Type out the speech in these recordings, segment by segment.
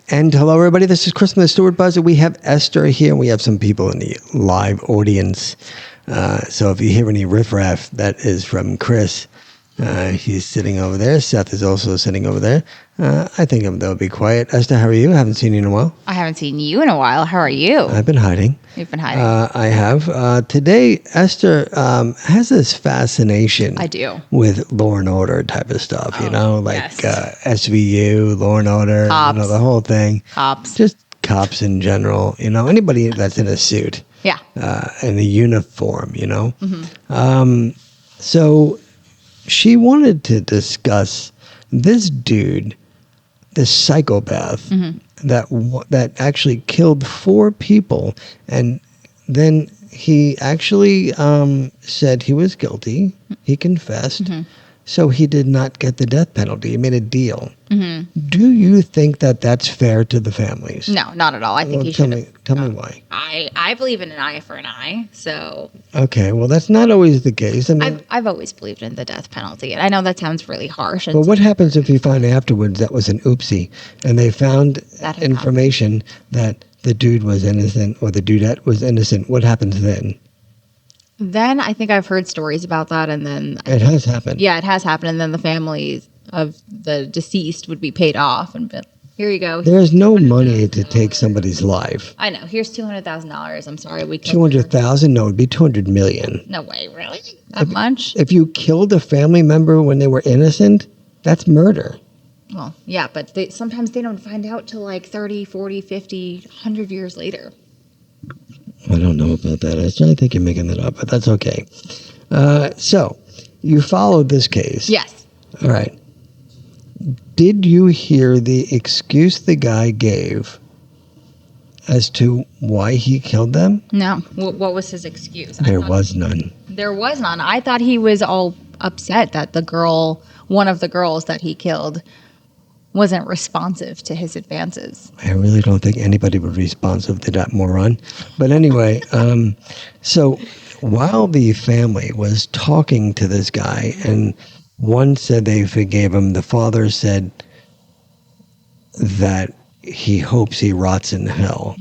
And hello, everybody. This is Chris from the Stuart Buzzer. We have Esther here, and we have some people in the live audience. So if you hear any riffraff, that is from Chris. He's sitting over there. Seth is also sitting over there. I think they'll be quiet. Esther, how are you? I haven't seen you in a while. I haven't seen you in a while. How are you? I've been hiding. You've been hiding. I have. Today, Esther has this fascination. I do. With Law and Order type of stuff, yes. SVU, Law and Order, Cops. the whole thing. Cops. Just cops in general, anybody that's in a suit. Yeah. In a uniform, Mm-hmm. So she wanted to discuss this dude, this psychopath, Mm-hmm. that actually killed 4 people, and then he actually said he was guilty. He confessed. Mm-hmm. So he did not get the death penalty. He made a deal. Mm-hmm. Do you think that that's fair to the families? No, not at all. I think he should. Tell me why. I believe in an eye for an eye. So Okay, well, that's not always the case. I mean, I've always believed in the death penalty, and I know that sounds really harsh. but what happens if you find afterwards that was an oopsie, and they found That had information that the dude was innocent or the dudette was innocent? What happens then? Then I think I've heard stories about that, and then It has happened. yeah, it has happened, and then the families of the deceased would be paid off, and been, here you go. There's no money to take somebody's life. I know. Here's $200,000. I'm sorry, we killed 200,000? No, it'd be 200 million. No way, really? That much? If you killed a family member when they were innocent, that's murder. Well, yeah, but sometimes they don't find out till like 30, 40, 50, 100 years later. I don't know about that. I think you're making that up, but that's okay. So, you followed this case. Yes. All right. Did you hear the excuse the guy gave as to why he killed them? No. What was his excuse? There was none. There was none. I thought he was all upset that one of the girls that he killed, wasn't responsive to his advances. I really don't think anybody was responsive to that moron. But anyway, so while the family was talking to this guy, and one said they forgave him, the father said that he hopes he rots in hell.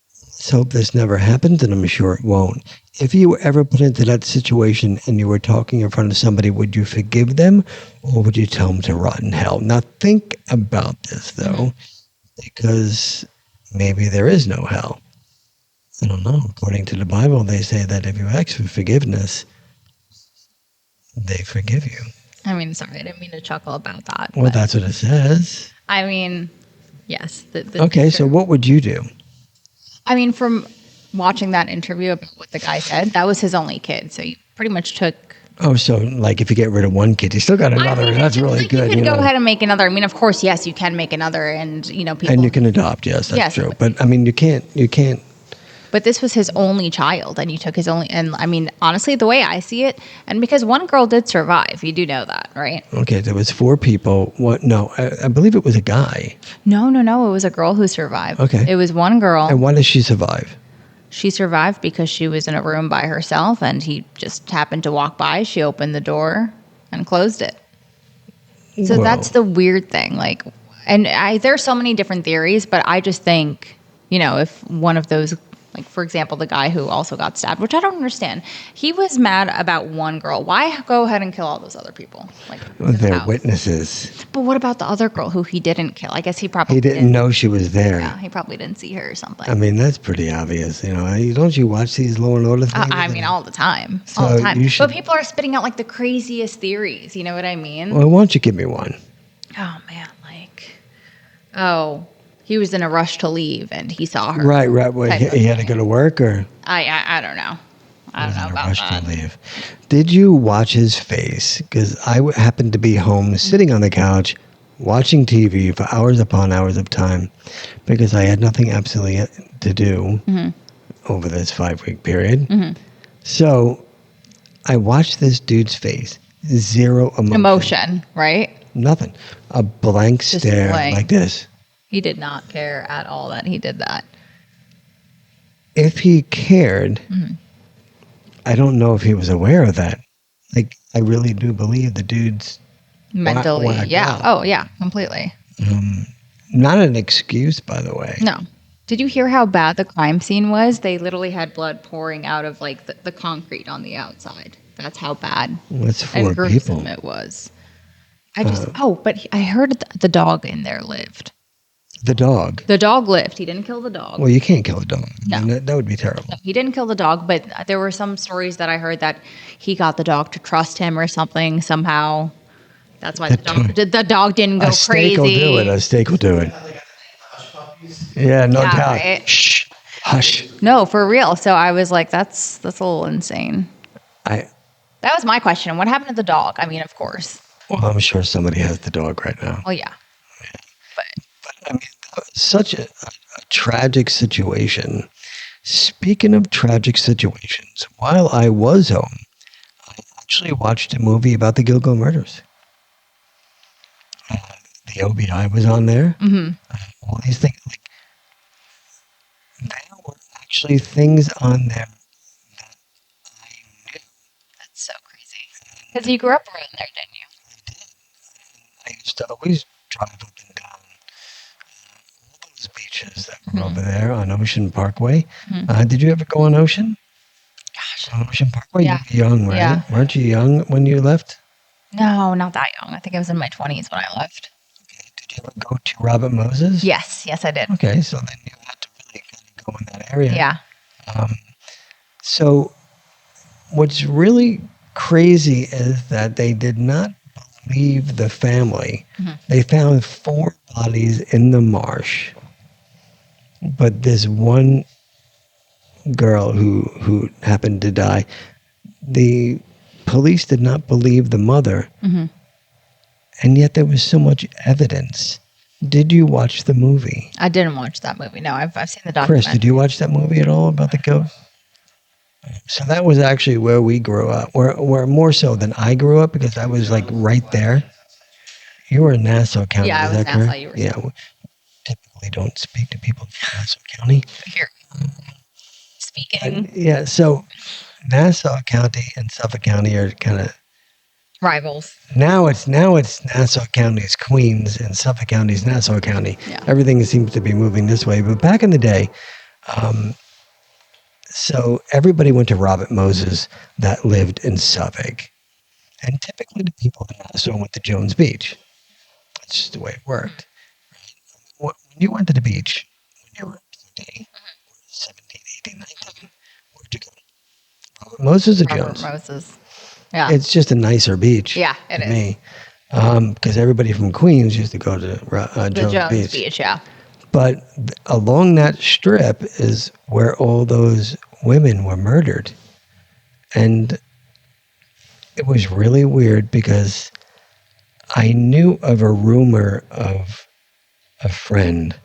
Let's hope this never happens, and I'm sure it won't. If you were ever put into that situation and you were talking in front of somebody, would you forgive them or would you tell them to rot in hell? Now think about this, though, because maybe there is no hell. I don't know. According to the Bible, they say that if you ask for forgiveness, they forgive you. I mean, sorry, I didn't mean to chuckle about that. Well, that's what it says. I mean, yes. Okay, so what would you do? I mean, from watching that interview about what the guy said, that was his only kid. So he pretty much took... Oh, so like if you get rid of one kid, you still got another. I mean, that's really good. You can go ahead and make another. I mean, of course, yes, you can make another, and people. And you can adopt. Yes, that's true. But I mean, you can't. But this was his only child, and you took his only. And I mean, honestly, the way I see it, and because one girl did survive, you do know that, right? Okay, there was 4 people. What? No, I believe it was a guy. No. It was a girl who survived. Okay, it was one girl. And why did she survive? She survived because she was in a room by herself, and he just happened to walk by. She opened the door and closed it. So that's the weird thing. Like, and there's so many different theories, but I just think, if one of those, like, for example, the guy who also got stabbed, which I don't understand. He was mad about one girl. Why go ahead and kill all those other people? Like, they're witnesses. But what about the other girl who he didn't kill? I guess he probably didn't know she was there. Yeah, he probably didn't see her or something. I mean, that's pretty obvious. Don't you watch these Law and Order things? I mean, all the time. So all the time. But people are spitting out like the craziest theories. You know what I mean? Well, why don't you give me one? Oh, man. He was in a rush to leave and he saw her. Right. Well, he had to go to work, or? I don't know. I don't know about rush that. To leave. Did you watch his face? Because I happened to be home sitting on the couch watching TV for hours upon hours of time because I had nothing absolutely to do over this 5-week period. Mm-hmm. So I watched this dude's face. Zero emotion, right? Nothing. A blank stare like this. He did not care at all that he did that. If he cared, I don't know if he was aware of that. Like, I really do believe the dude's mentally, yeah. Out. Oh, yeah, completely. Not an excuse, by the way. No. Did you hear how bad the crime scene was? They literally had blood pouring out of like the concrete on the outside. That's how bad That's and four gruesome people. it was. But I heard the dog in there lived. The dog. The dog lived. He didn't kill the dog. Well, you can't kill a dog. No. I mean, that would be terrible. No, he didn't kill the dog, but there were some stories that I heard that he got the dog to trust him or something somehow. That's why the dog didn't go A crazy. steak will do it. A steak will do it. Yeah, no doubt. Shh. Hush. No, for real. So I was like, that's a little insane. That was my question. What happened to the dog? I mean, of course. Well, I'm sure somebody has the dog right now. Well, yeah. But I mean, such a tragic situation. Speaking of tragic situations, while I was home, I actually watched a movie about the Gilgo murders. The OBI was on there. All these things. Like, there were actually things on there that I knew. That's so crazy. Because you grew up around there, didn't you? I did. I used to always drive up and down all those beaches that were over there on Ocean Parkway. Did you ever go on Ocean? Gosh. On Ocean Parkway? Yeah. You were young, right? Yeah. Weren't you young when you left? No, not that young. I think I was in my 20s when I left. Okay. Did you ever go to Robert Moses? Yes, I did. Okay, so then you had to really kind of go in that area. Yeah. So what's really crazy is that they did not believe the family. They found 4 bodies in the marsh, but this one girl who happened to die, the police did not believe the mother, and yet there was so much evidence. Did you watch the movie? I didn't watch that movie. No, I've seen the documentary. Chris, did you watch that movie at all about the ghost? So that was actually where we grew up, where more so than I grew up, because I was like right there. You were in Nassau County, Yeah, I is was that Nassau, correct? you were Yeah, we typically don't speak to people from Nassau County. Here. Speaking. Yeah, so Nassau County and Suffolk County are kind of Rivals. now it's Nassau County's Queens and Suffolk County's Nassau County. Yeah. Everything seems to be moving this way, but back in the day, so everybody went to Robert Moses that lived in Suffolk, and typically the people in Nassau went to Jones Beach. That's just the way it worked. When you went to the beach when you were 13, 17, 18, 19, where'd you go? Robert Moses or Robert Jones? Moses. Yeah. It's just a nicer beach. Yeah, it to is. me. Because everybody from Queens used to go to The Jones, Beach, yeah. But along that strip is where all those women were murdered. And it was really weird because I knew of a rumor of a friend,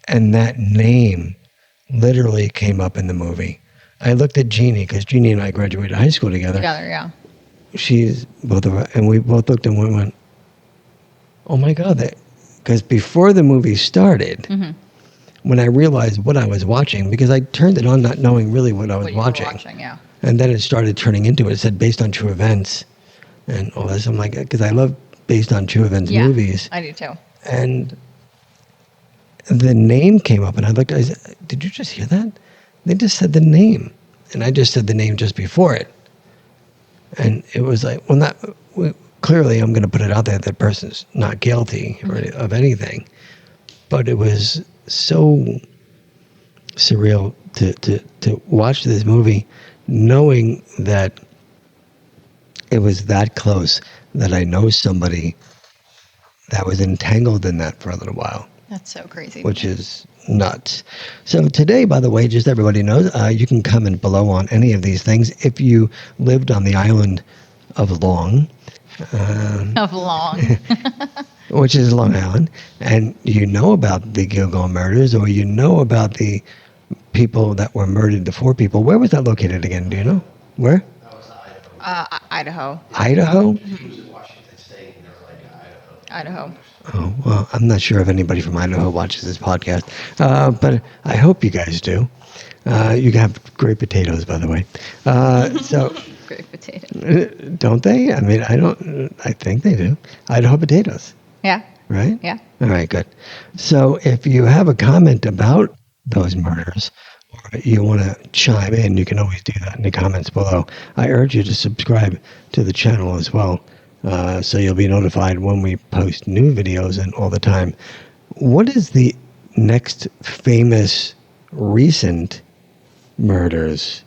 and that name literally came up in the movie. I looked at Jeannie because Jeannie and I graduated high school together. Together, yeah. She's both of us, and we both looked and we went, "Oh my God!" Because before the movie started, when I realized what I was watching, because I turned it on not knowing really what I was What you were watching, watching, yeah. and then it started turning into it. It said based on true events, and all this. I'm like, because I love based on true events Yeah, movies, I do too. and the name came up, and I looked. I said, "Did you just hear that?" They just said the name, and I just said the name just before it. And it was like, clearly I'm going to put it out there that person's not guilty of anything. But it was so surreal to watch this movie knowing that it was that close, that I know somebody that was entangled in that for a little while. That's so crazy. Which is nuts. So today, by the way, just everybody knows, you can comment below on any of these things. If you lived on the island of Long, Of Long. which is Long Island, and you know about the Gilgo murders, or you know about the people that were murdered, the 4 people. Where was that located again? Do you know? Where? Idaho. Idaho? Idaho. Oh, well, I'm not sure if anybody from Idaho watches this podcast, but I hope you guys do. You have great potatoes, by the way. So, Great potato. don't they? I mean, I think they do. Idaho potatoes, Yeah. right? Yeah. All right, good. So if you have a comment about those murders, or you want to chime in, you can always do that in the comments below. I urge you to subscribe to the channel as well, so you'll be notified when we post new videos and all the time. What is the next famous recent murders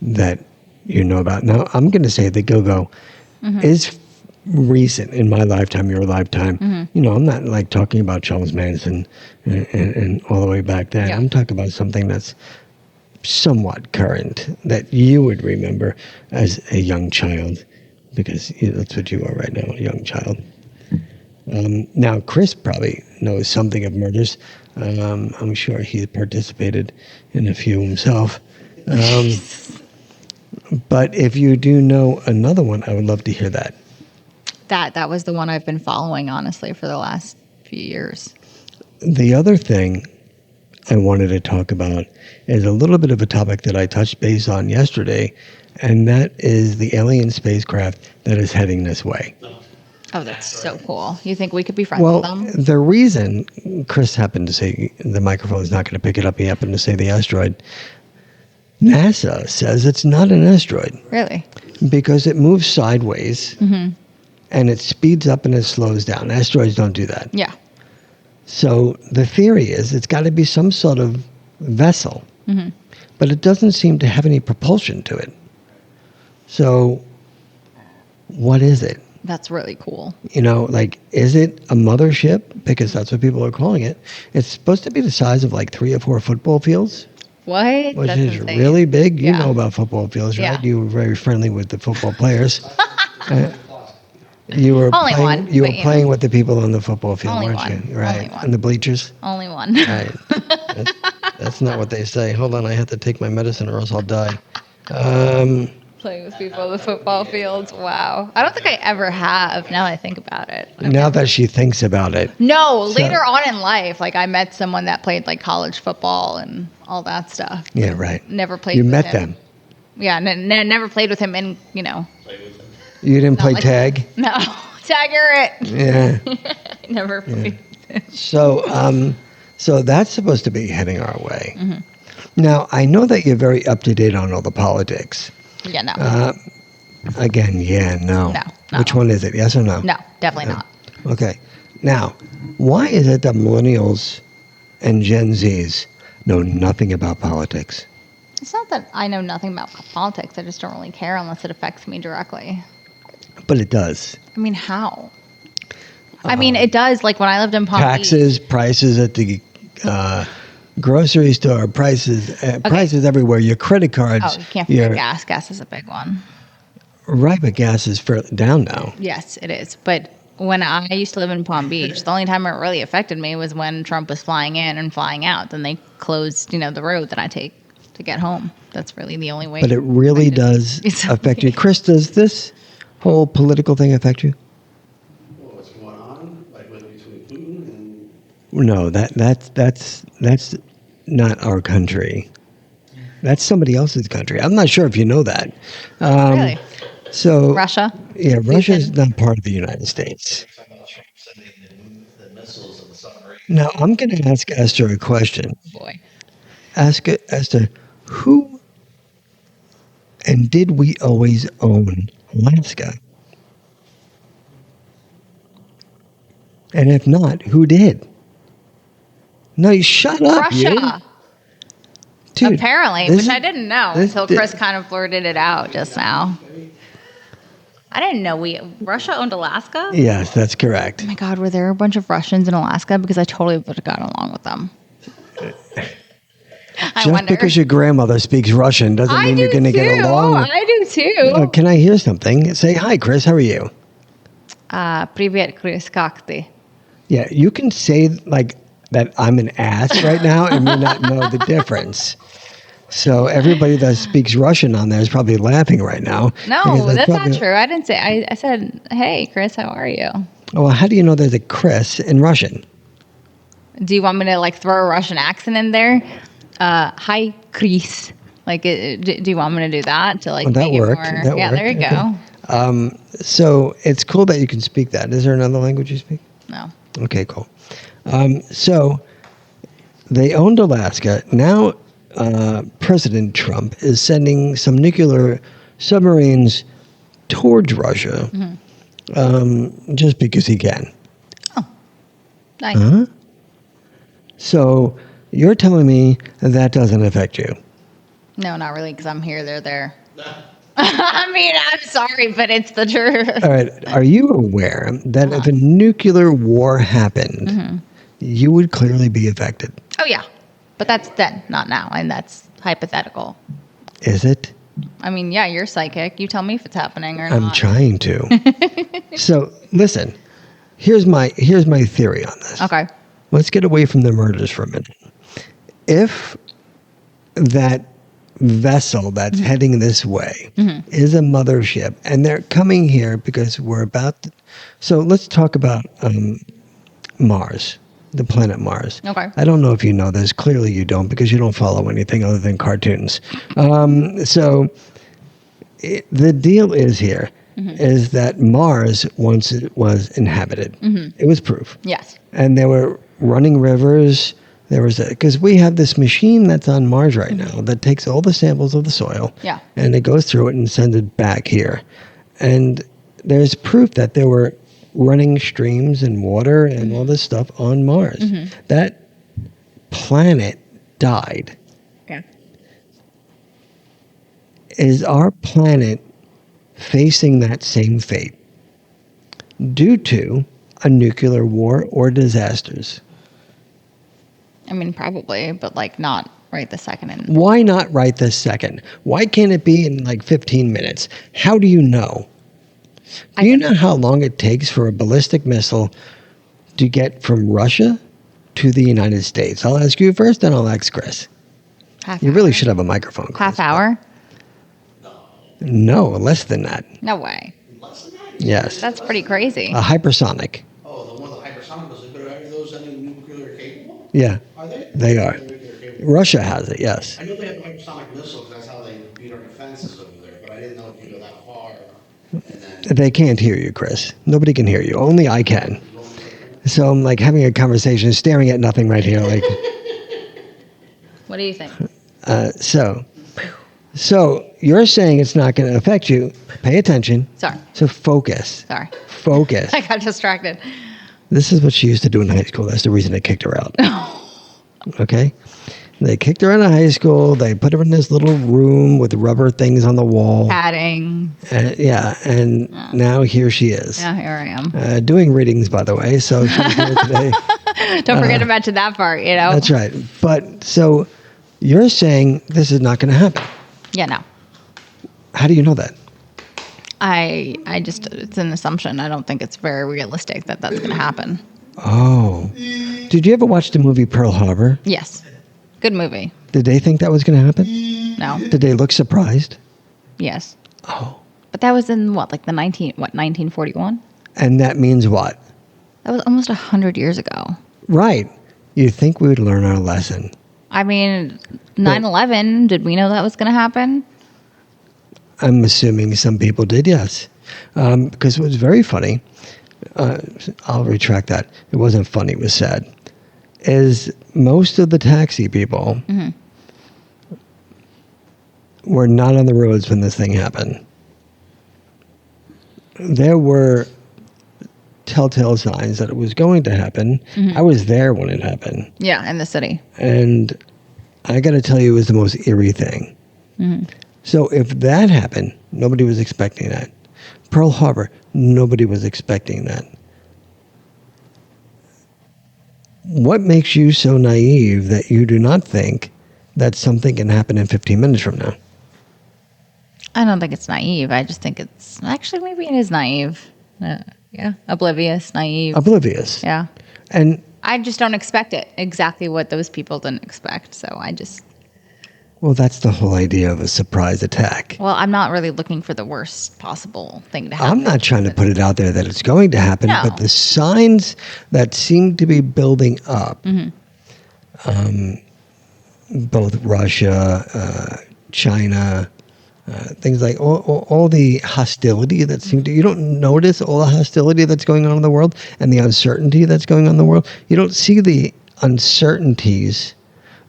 that you know about? Now, I'm going to say the Go-Go is recent in my lifetime, your lifetime. You know, I'm not like talking about Charles Manson and all the way back then. Yeah. I'm talking about something that's somewhat current that you would remember as a young child, because that's what you are right now, a young child. Now, Chris probably knows something of murders. I'm sure he participated in a few himself. But if you do know another one, I would love to hear that. That was the one I've been following, honestly, for the last few years. The other thing I wanted to talk about is a little bit of a topic that I touched base on yesterday, and that is the alien spacecraft that is heading this way. Oh, that's so cool. You think we could be friends Well, with them? the reason Chris happened to say the microphone is not going to pick it up, he happened to say the asteroid. NASA says it's not an asteroid Really? because it moves sideways and it speeds up and it slows down. Asteroids don't do that. Yeah. So the theory is it's got to be some sort of vessel, but it doesn't seem to have any propulsion to it. So what is it? That's really cool. You know, like, is it a mothership? Because that's what people are calling it. It's supposed to be the size of like 3 or 4 football fields, What? which That's is insane. really big. You Yeah. know about football fields, right? Yeah. You were very friendly with the football players. You were Only playing, one, you were but, you playing know. with the people on the football field, Only weren't one. you? Right. Only one. On the bleachers. Only one. Right. That's not what they say. Hold on, I have to take my medicine or else I'll die. Playing with people on the football fields. Wow. I don't think I ever have, now that I think about it. Now that she thinks about it. No, later on in life, like I met someone that played like college football and all that stuff. Yeah, right. Never played You with met him. them. Yeah, never played with him in, You didn't play like- tag? no. Tagger it. Yeah. Never played. So that's supposed to be heading our way. Now, I know that you're very up to date on all the politics. Yeah, no. Again, yeah, no. No, Which no. one is it? Yes or no? No, definitely not. Okay. Now, why is it that millennials and Gen Zs know nothing about politics? It's not that I know nothing about politics. I just don't really care unless it affects me directly. But it does. I mean, how? I mean, it does. Like when I lived in Palm Taxes, prices at the grocery store, prices everywhere. Your credit cards. Oh, you can't forget gas. Gas is a big one. Right, but gas is fairly down now. Yes, it is. But when I used to live in Palm Beach, the only time it really affected me was when Trump was flying in and flying out. Then they closed, the road that I take to get home. That's really the only way. But it really does affect you. Chris, does this whole political thing affect you? Well, what's going on, like between Putin and No, that's not our country. That's somebody else's country. I'm not sure if you know that. Really? So Russia? Yeah, Russia is not part of the United States. sending the missiles and the submarine. Now, I'm going to ask Esther a question. Boy. Ask Esther, who and did we always own Alaska? And if not, who did? No, you shut up, you. Russia. Dude, Apparently, this which is- I didn't know this until di- Chris kind of blurted it out just now. I didn't know Russia owned Alaska. Yes, that's correct. Oh my God, were there a bunch of Russians in Alaska? Because I totally would have gotten along with them. I Just wonder. because your grandmother speaks Russian doesn't I mean do you're going to get too. along. I do too. Can I hear something? Say hi, Chris. How are you? Привет, Chris, как ты? Yeah, you can say like that I'm an ass right now and me not know the difference. So everybody that speaks Russian on there is probably laughing right now. No, because that's probably- not true. I didn't say. I said, hey, Chris, how are you? Well, how do you know there's a Chris in Russian? Do you want me to like throw a Russian accent in there? Hi, Chris. Like, do you want me to do that to like Well, that make worked. it more? That yeah, worked. there you Okay. go. So it's cool that you can speak that. Is there another language you speak? No. Okay, cool. So they owned Alaska. Now President Trump is sending some nuclear submarines towards Russia just because he can. Nice. Huh? So you're telling me that doesn't affect you? No, not really, because I'm here, they're there. I mean, I'm sorry, but it's the truth. All right. Are you aware that if a nuclear war happened, you would clearly be affected? Oh, yeah. But that's then, not now. And that's hypothetical. Is it? I mean, yeah, you're psychic. You tell me if it's happening or I'm not. trying to. So listen, here's my theory on this. Okay. Let's get away from the murders for a minute. If that vessel that's heading this way is a mothership and they're coming here because we're about to, so let's talk about Mars, the planet Mars. Okay. I don't know if you know this. Clearly you don't, because you don't follow anything other than cartoons. The deal is here is that Mars once it was inhabited. It was proof. Yes. And there were running rivers. There was because we have this machine that's on Mars right now that takes all the samples of the soil, Yeah. and it goes through it and sends it back here. And there's proof that there were running streams and water and all this stuff on Mars. That planet died. Yeah. Is our planet facing that same fate due to a nuclear war or disasters? I mean, probably, but like not right this second. And Why not right this second? Why can't it be in like 15 minutes? How do you know? Do you know how long it takes for a ballistic missile to get from Russia to the United States? I'll ask you first, then I'll ask Chris. half You hour? really should have a microphone, Chris. Half hour? No, less than that. No way. Less than that? Yes. That's pretty crazy. A hypersonic. Oh, the one with the hypersonic missiles, but are those any nuclear capable? Yeah, Are they? they are. They're nuclear capable. Russia has it, yes. I know they have the hypersonic missiles, that's how they beat our defenses over there, but I didn't know it could go that far. And then, They can't hear you, Chris. Nobody can hear you. Only I can. So I'm like having a conversation, staring at nothing right here. Like, What do you think? so you're saying it's not going to affect you. Pay attention. Sorry. So focus. Sorry. Focus. I got distracted. This is what she used to do in high school. That's the reason they kicked her out. Okay? They kicked her out of high school. They put her in this little room with rubber things on the wall. Padding. And now here she is. Yeah, here I am. Doing readings, by the way. So she's here today. Don't forget to mention that part, you know? That's right. But so you're saying this is not going to happen. Yeah, no. How do you know that? I just, it's an assumption. I don't think it's very realistic that that's going to happen. Oh. Did you ever watch the movie Pearl Harbor? Yes. Good movie. Did they think that was going to happen? No. Did they look surprised? Yes. Oh. But that was in what, like 1941? And that means what? That was almost 100 years ago. Right. You think we would learn our lesson. I mean, 9/11, did we know that was going to happen? I'm assuming some people did, yes. Because it was very funny. I'll retract that. It wasn't funny. It was sad. Is most of the taxi people were not on the roads when this thing happened. There were telltale signs that it was going to happen. I was there when it happened. Yeah, in the city. And I got to tell you, it was the most eerie thing. So if that happened, nobody was expecting that. Pearl Harbor, nobody was expecting that. What makes you so naive that you do not think that something can happen in 15 minutes from now? I don't think it's naive. I just think it's actually maybe it is naive. Yeah, oblivious, naive. Oblivious. Yeah, And, I just don't expect it exactly what those people didn't expect. So I just, well, that's the whole idea of a surprise attack. well, I'm not really looking for the worst possible thing to happen. I'm not trying to put it out there that it's going to happen, No. but the signs that seem to be building up, both Russia, China, things like all the hostility that seems to, you don't notice all the hostility that's going on in the world and the uncertainty that's going on in the world. You don't see the uncertainties.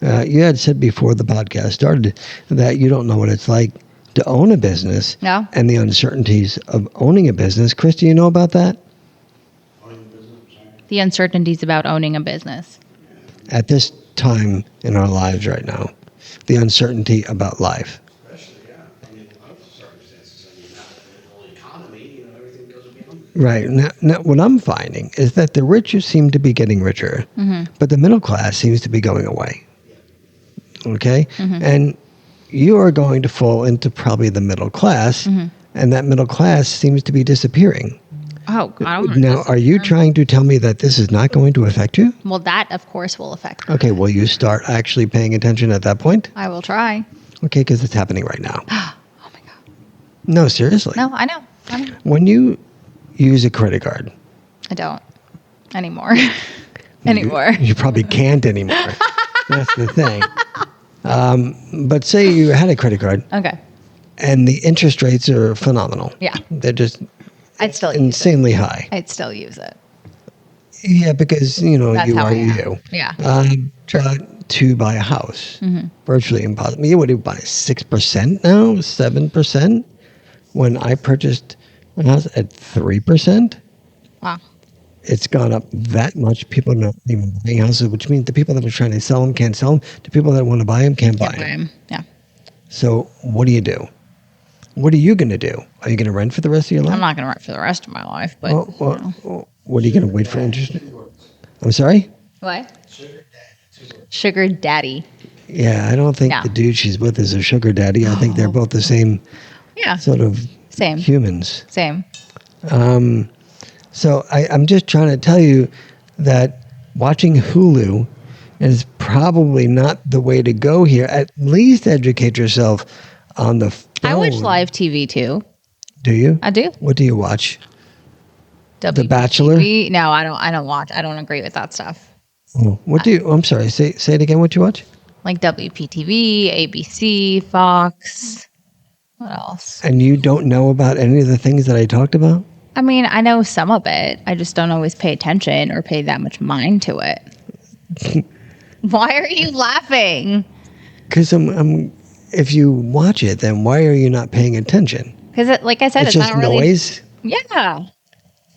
You had said before the podcast started that you don't know what it's like to own a business No. and the uncertainties of owning a business. Chris, do you know about that? The uncertainties about owning a business. At this time in our lives right now, the uncertainty about life. Especially, yeah. I mean, a lot of circumstances. I mean, not the whole economy, you know, everything goes beyond. Right. Now, what I'm finding is that the rich seem to be getting richer, but the middle class seems to be going away. Okay? And you are going to fall into probably the middle class, and that middle class seems to be disappearing. Oh, I don't Now, are you trying to tell me that this is not going to affect you? Well, that, of course, will affect me. Okay, will you start actually paying attention at that point? I will try. Okay, because it's happening right now. Oh, my God. No, seriously. No, I know. When you use a credit card, I don't anymore. Anymore. you probably can't anymore. That's the thing. But say you had a credit card Okay. and the interest rates are phenomenal. Yeah. They're just I'd still use it. insanely high. I'd still use it. Yeah, because, That's you how are I am. you. Yeah. But to buy a house, virtually impossible. You would buy 6% now, 7%. When I purchased a house at 3%, Wow. it's gone up that much. People are not even buying houses, which means the people that are trying to sell them can't sell them. The people that want to buy them can't buy Can't buy them. 'em. Yeah. So what do you do? What are you going to do? Are you going to rent for the rest of your life? I'm not going to rent for the rest of my life, but. What are you going to wait for interest? I'm sorry? What? Sugar daddy. Yeah, I don't think Yeah. the dude she's with is a sugar daddy. I think they're both the same Yeah. sort of Same. humans. Same. So I'm just trying to tell you that watching Hulu is probably not the way to go here. At least educate yourself on the phone. I watch live TV too. Do you? I do. What do you watch? WPTV. Bachelor? No, I don't watch. I don't agree with that stuff. Oh, what do you? I'm sorry. Say it again. What you watch? Like WPTV, ABC, Fox. What else? And you don't know about any of the things that I talked about? I mean, I know some of it. I just don't always pay attention or pay that much mind to it. Why are you laughing? Because if you watch it, then why are you not paying attention? Because, like I said, It's it's just not really. noise. Yeah.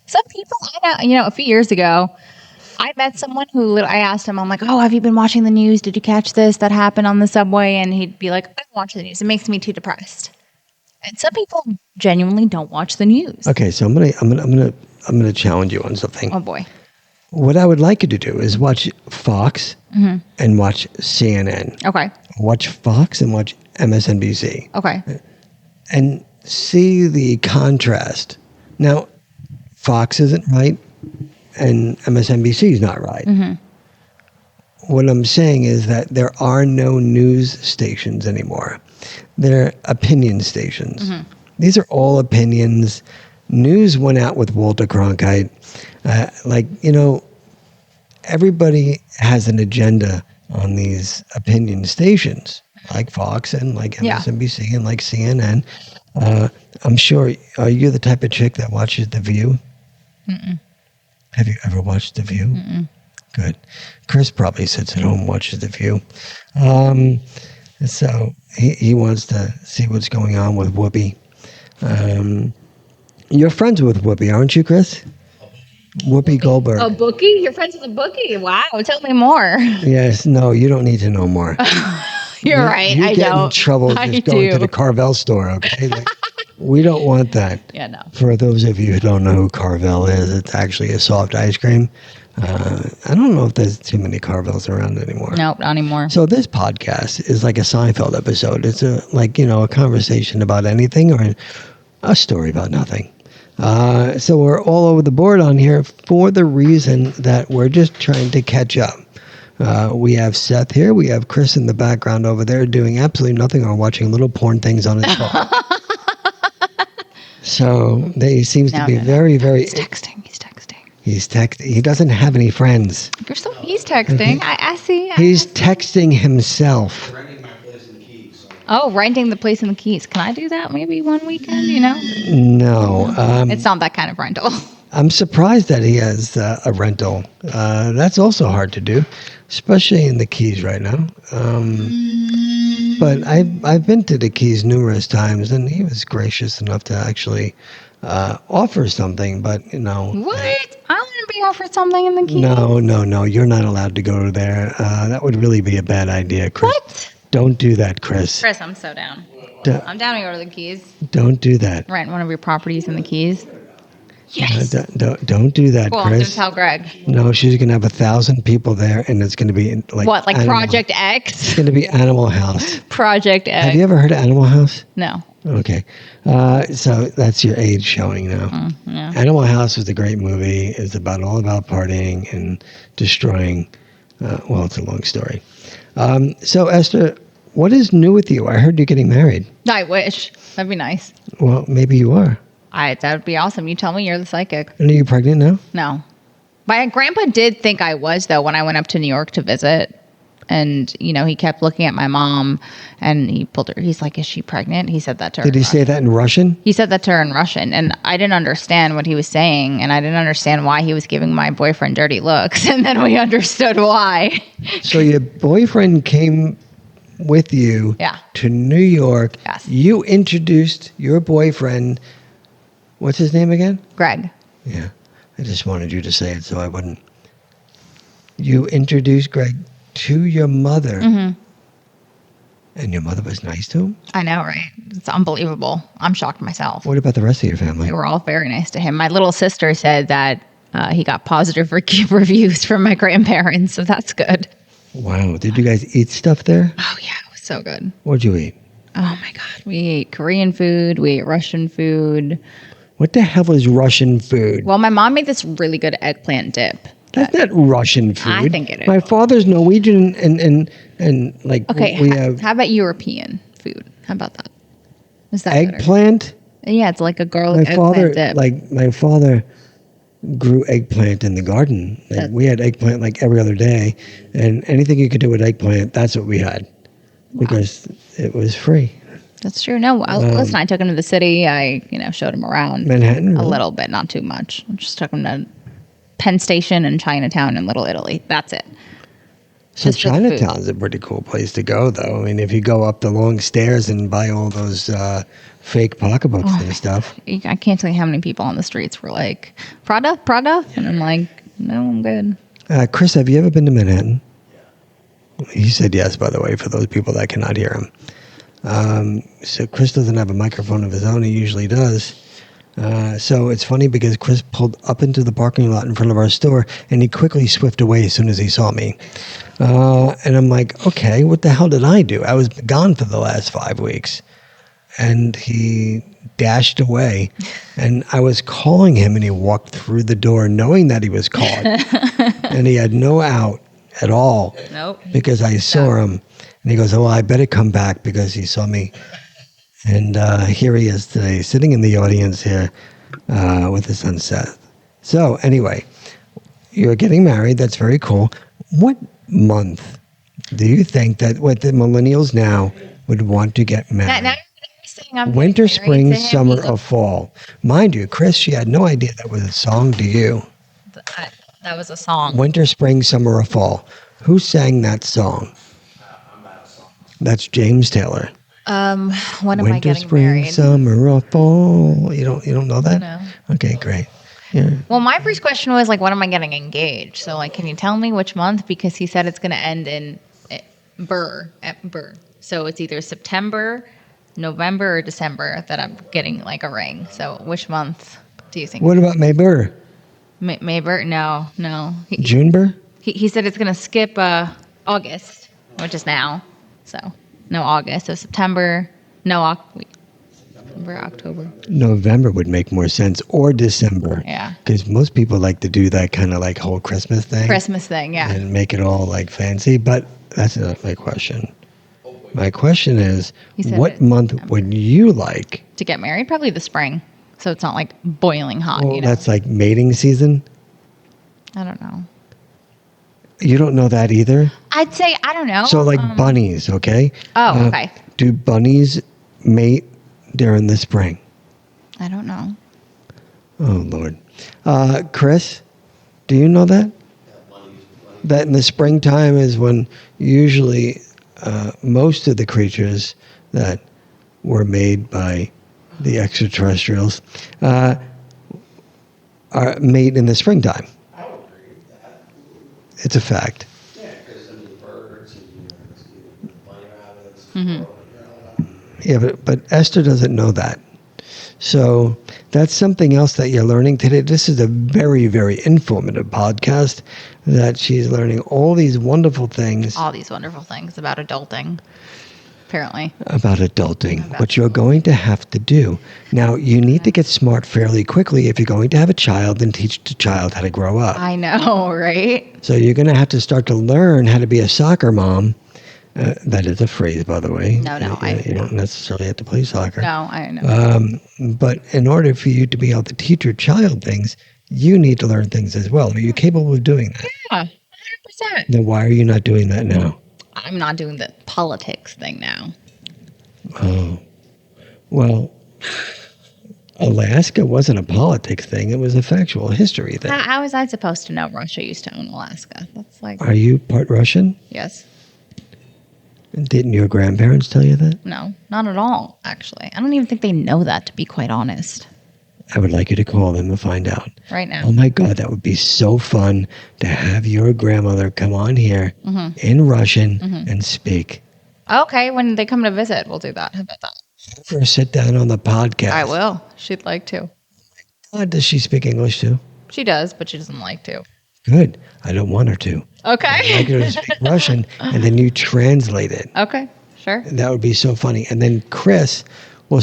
Some people, I know, a few years ago, I met someone who I asked him, I'm like, oh, have you been watching the news? Did you catch this that happened on the subway? And he'd be like, I don't watch the news. It makes me too depressed. And some people genuinely don't watch the news. Okay, so I'm gonna challenge you on something. Oh boy. What I would like you to do is watch Fox and watch CNN. Okay. Watch Fox and watch MSNBC Okay. and see the contrast. Now, Fox isn't right and MSNBC is not right. What I'm saying is that there are no news stations anymore. They're opinion stations. These are all opinions. News went out with Walter Cronkite. Everybody has an agenda on these opinion stations, like Fox and like Yeah. MSNBC and like CNN. I'm sure, are you the type of chick that watches The View? Have you ever watched The View? Good. Chris probably sits at home and watches The View. So he wants to see what's going on with Whoopi. You're friends with Whoopi, aren't you, Chris? Whoopi Goldberg. A bookie? You're friends with a bookie? Wow. Tell me more. Yes. No, you don't need to know more. You're right. You I get don't. in trouble I just going to do. the Carvel store, okay? We don't want that. Yeah, no. For those of you who don't know who Carvel is, it's actually a soft ice cream. I don't know if there's too many Carvels around anymore. Nope, not anymore. So this podcast is like a Seinfeld episode. It's a conversation about anything or a story about nothing. So we're all over the board on here for the reason that we're just trying to catch up. We have Seth here. We have Chris in the background over there doing absolutely nothing or watching little porn things on his phone. So he seems to be very, very... He's texting. He doesn't have any friends. He's texting. I see. He's texting himself. Renting my place in the Keys. So Oh, renting the place in the Keys. Can I do that maybe one weekend, you know? No. It's not that kind of rental. I'm surprised that he has a rental. That's also hard to do, especially in the Keys right now. But I've been to the Keys numerous times, and he was gracious enough to actually offer something. But What? I want to be offered something in the Keys. no, you're not allowed to go there. That would really be a bad idea, Chris. What? Don't do that, Chris. Chris, I'm so down. D- I'm down to go to the Keys. don't do that. Rent one of your properties in the Keys. Yes. Don't do that, Cool, I'm going to Chris. tell Greg. No, she's gonna have 1,000 people there, and it's gonna be like What, like Animal- Project It's X? gonna be Animal House. Project X. Have you ever heard of Animal House? No. Okay, so that's your age showing now. Yeah. Animal House was a great movie. It's all about partying and destroying. Well, it's a long story. So Esther, what is new with you? I heard you're getting married. I wish. That'd be nice. Well, maybe you are. That would be awesome. You tell me you're the psychic. And are you pregnant now? No. My grandpa did think I was, though, when I went up to New York to visit. And, he kept looking at my mom and he pulled her. He's like, is she pregnant? He said that to her. Did he say that in Russian? He said that to her in Russian. And I didn't understand what he was saying. And I didn't understand why he was giving my boyfriend dirty looks. And then we understood why. So your boyfriend came with you Yeah. to New York. Yes. You introduced your boyfriend. What's his name again? Greg. Yeah. I just wanted you to say it so I wouldn't. You introduced Greg to your mother. Mm-hmm. And your mother was nice to him? I know, right? It's unbelievable. I'm shocked myself. What about the rest of your family? They were all very nice to him. My little sister said that he got positive reviews from my grandparents, so that's good. Wow. Did you guys eat stuff there? Oh, yeah, it was so good. What'd you eat? Oh, my God. We ate Korean food. We ate Russian food. What the hell is Russian food? Well, my mom made this really good eggplant dip. That's not Russian food. I think it is. My father's Norwegian and like Okay, we have how about European food? How about that? Is that better? eggplant. Yeah, it's like a garlic eggplant dip. My father grew eggplant in the garden. Like, we had eggplant like every other day, and anything you could do with eggplant, that's what we had because it was free. That's true. No, listen, I took him to the city. I, showed him around Manhattan, a really? little bit, not too much. I just took him to Penn Station and Chinatown and Little Italy. That's it. So Just the food. Chinatown's a pretty cool place to go, though. I mean, if you go up the long stairs and buy all those fake pocketbooks and stuff. I can't tell you how many people on the streets were like, Prada? And I'm like, no, I'm good. Chris, have you ever been to Manhattan? He said yes, by the way, for those people that cannot hear him. So Chris doesn't have a microphone of his own. He usually does. So it's funny because Chris pulled up into the parking lot in front of our store and he quickly swifted away as soon as he saw me. And I'm like, okay, what the hell did I do? I was gone for the last 5 weeks. And he dashed away. And I was calling him and he walked through the door knowing that he was caught. And he had no out at all. Nope. Because I saw him. And he goes, oh, I better come back because he saw me. And here he is today, sitting in the audience here with his son Seth. So anyway, you're getting married. That's very cool. What month do you think that what the millennials now would want to get married? Now you're saying I'm Winter, getting married spring, to him. summer, He's a- or fall? Mind you, Chris, she had no idea that was a song to you. That was a song. Winter, spring, summer, or fall? Who sang that song? That's James Taylor. When am I Winter, getting spring, married? summer, or fall? You don't know that? No. Okay, great. Yeah. Well, my first question was like, when am I getting engaged? So like, can you tell me which month? Because he said it's going to end in Burr. So it's either September, November, or December that I'm getting like a ring. So which month do you think? What about May Burr? Mayber? No. June Burr? He said it's going to skip August, which is now. So no August. So September. September, October. November would make more sense, or December. Yeah. Because most people like to do that kind of like whole Christmas thing. Christmas thing, yeah. And make it all like fancy. But that's not my question. My question is, He said what it- month would you like? To get married, probably the spring. So it's not like boiling hot, Well, you know. that's like mating season. I don't know. You don't know that either? I'd say I don't know. So like bunnies, okay? Oh, okay. Do bunnies mate during the spring? I don't know. Oh, Lord. Chris, do you know that? That in the springtime is when usually most of the creatures that were made by the extraterrestrials are made in the springtime. I would agree with that. It's a fact. Yeah, because I mean, birds and bunny rabbits, Mhm. Yeah, but Esther doesn't know that. So that's something else that you're learning today. This is a very, very informative podcast that she's learning all these wonderful things All these wonderful things about adulting, apparently. about adulting, what you're going to have to do. Now, you need to get smart fairly quickly if you're going to have a child and teach the child how to grow up. I know, right? So you're going to have to start to learn how to be a soccer mom. That is a phrase, by the way. No, You don't necessarily have to play soccer. No, I know. But in order for you to be able to teach your child things, you need to learn things as well. Are you capable of doing that? Yeah, 100%. Then why are you not doing that now? I'm not doing the politics thing now. Oh, well, Alaska wasn't a politics thing. It was a factual history thing. How was I supposed to know Russia used to own Alaska? That's like, Are you part Russian? yes. Didn't your grandparents tell you that? No, not at all, actually. I don't even think they know that, to be quite honest, I would like you to call them and find out. right now. Oh my God, that would be so fun to have your grandmother come on here in Russian and speak. Okay, when they come to visit, we'll do that. How about that? Have her sit down on the podcast. I will. She'd like to. Does she speak English too? She does, but she doesn't like to. Good. I don't want her to. I'd Okay. like her to speak Russian, and then you translate it. Okay, sure. That would be so funny. And then Chris will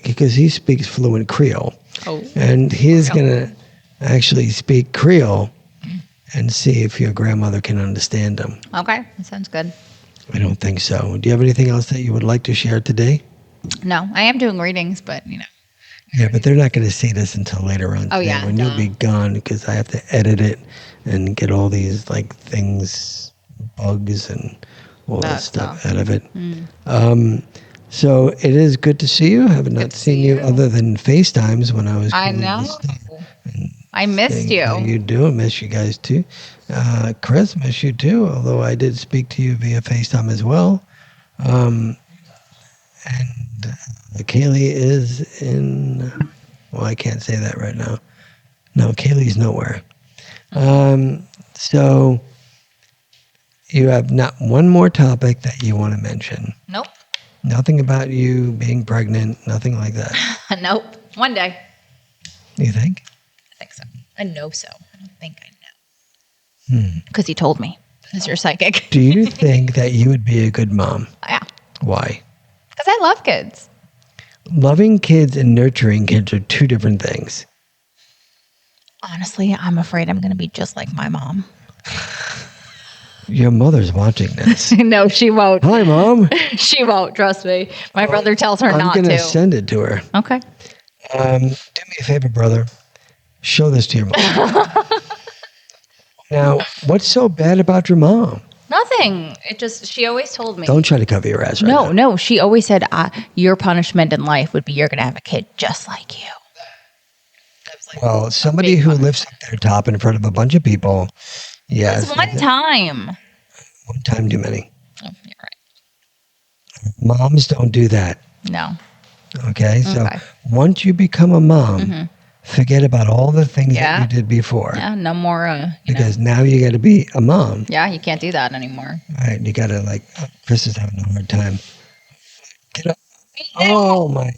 because he speaks fluent Creole. Oh. And he's going to actually speak Creole and see if your grandmother can understand him. Okay, that sounds good. I don't think so. Do you have anything else that you would like to share today? No, I am doing readings, but Yeah, but they're not going to see this until later on. Oh, today yeah, when you'll be gone, because I have to edit it and get all these like things, bugs and all that stuff out of it. So it is good to see you. I have not seen you other than FaceTimes when I was. I calling know. this stuff and I missed saying how you. you do. I miss you guys too. Chris, miss you too. Although I did speak to you via FaceTime as well. And Kaylee is in. Well, I can't say that right now. No, Kaylee's nowhere. So you have not one more topic that you want to mention. Nope. Nothing about you being pregnant. Nothing like that. Nope. One day. You think? I think so. I know so. I don't think I know. Because he told me. As your psychic. Do you think that you would be a good mom? Yeah. Why? Because I love kids. Loving kids and nurturing kids are two different things. Honestly, I'm afraid I'm going to be just like my mom. Your mother's watching this. No, she won't. Hi, Mom. She won't. Trust me. My brother tells her I'm not going to. to send it to her. Okay. Do me a favor, brother. Show this to your mom. Now, what's so bad about your mom? Nothing. It just, she always told me. Don't try to cover your ass right now. No. She always said, your punishment in life would be you're going to have a kid just like you. I was like, Well, somebody who lives up there top in front of a bunch of people, yes. it's one time. One time too many. Oh, you're right. Moms don't do that. No. Okay? So Okay. once you become a mom, forget about all the things that you did before. Yeah, no more, Because now you got to be a mom. Yeah, you can't do that anymore. All right, you got to Chris is having a hard time. Get up. Oh my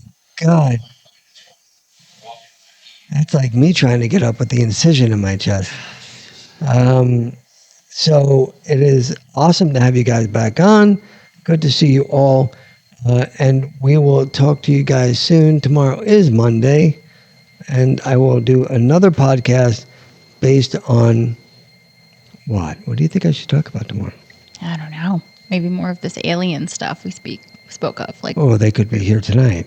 God. That's like me trying to get up with the incision in my chest. So it is awesome to have you guys back on. Good to see you all. And we will talk to you guys soon. Tomorrow is Monday. And I will do another podcast based on what? What do you think I should talk about tomorrow? I don't know. Maybe more of this alien stuff we spoke of. Like, Oh, they could be here tonight.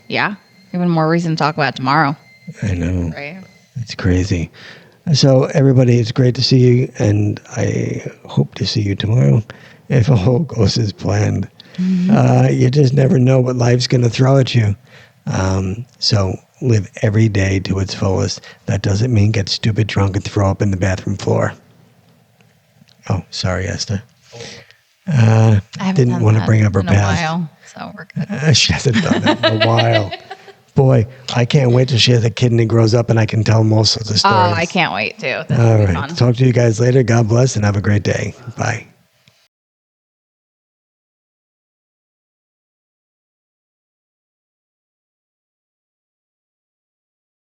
yeah, even more reason to talk about tomorrow. I know. Right? It's crazy. So, everybody, it's great to see you, and I hope to see you tomorrow if all goes as planned. You just never know what life's going to throw at you. So live every day to its fullest. That doesn't mean get stupid drunk and throw up in the bathroom floor. Oh, sorry, Esther. I haven't Didn't done want to that bring up her in past. a while, so we're good. She hasn't done that in a while. Boy, I can't wait till she has a kid and he grows up and I can tell him all sorts of stories. Oh, I can't wait to. This All will be right. fun. Talk to you guys later. God bless and have a great day. Bye.